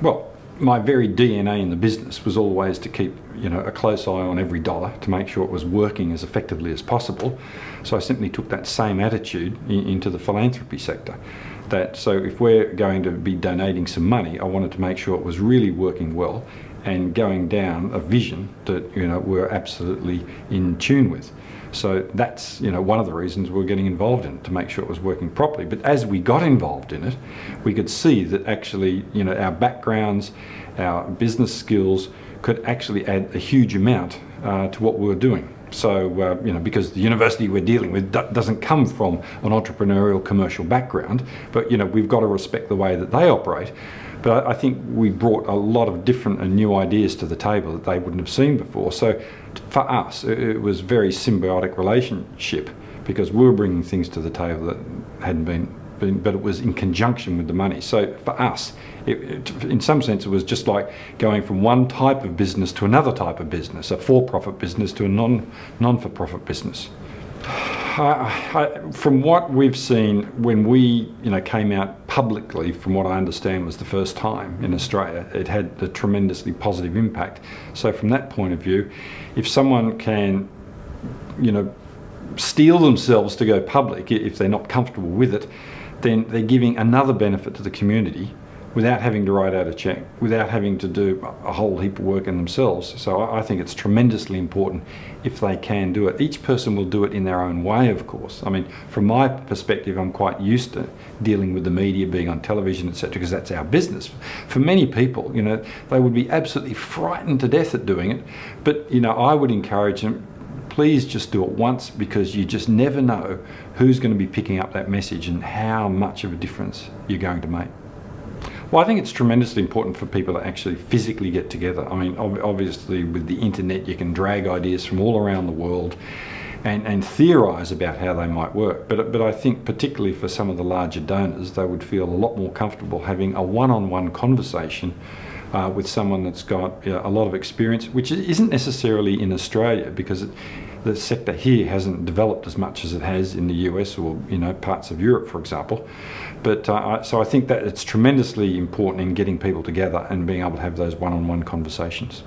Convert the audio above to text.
Well, my very DNA in the business was always to keep, a close eye on every dollar to make sure it was working as effectively as possible. So I simply took that same attitude into the philanthropy sector. So if we're going to be donating some money, I wanted to make sure it was really working well and going down a vision that we're absolutely in tune with. So that's one of the reasons we're getting involved in it, to make sure it was working properly. But as we got involved in it, we could see that actually our backgrounds, our business skills could actually add a huge amount to what we were doing. So because the university we're dealing with doesn't come from an entrepreneurial commercial background, but we've got to respect the way that they operate. But I think we brought a lot of different and new ideas to the table that they wouldn't have seen before. So for us, it was a very symbiotic relationship, because we were bringing things to the table that hadn't been, but it was in conjunction with the money. So for us, in some sense, it was just like going from one type of business to another type of business, a for-profit business to a non-for-profit business. From what we've seen, when we came out publicly, from what I understand was the first time in Australia, it had a tremendously positive impact. So from that point of view, if someone can steel themselves to go public, if they're not comfortable with it, then they're giving another benefit to the community without having to write out a check, without having to do a whole heap of work in themselves. So I think it's tremendously important if they can do it. Each person will do it in their own way, of course. I mean, from my perspective, I'm quite used to dealing with the media, being on television, etc., because that's our business. For many people, they would be absolutely frightened to death at doing it. But, I would encourage them, please just do it once, because you just never know who's going to be picking up that message and how much of a difference you're going to make. Well, I think it's tremendously important for people to actually physically get together. I mean, obviously with the internet, you can drag ideas from all around the world and theorise about how they might work. But I think particularly for some of the larger donors, they would feel a lot more comfortable having a one-on-one conversation with someone that's got a lot of experience, which isn't necessarily in Australia, because the sector here hasn't developed as much as it has in the US or parts of Europe, for example. But so I think that it's tremendously important in getting people together and being able to have those one-on-one conversations.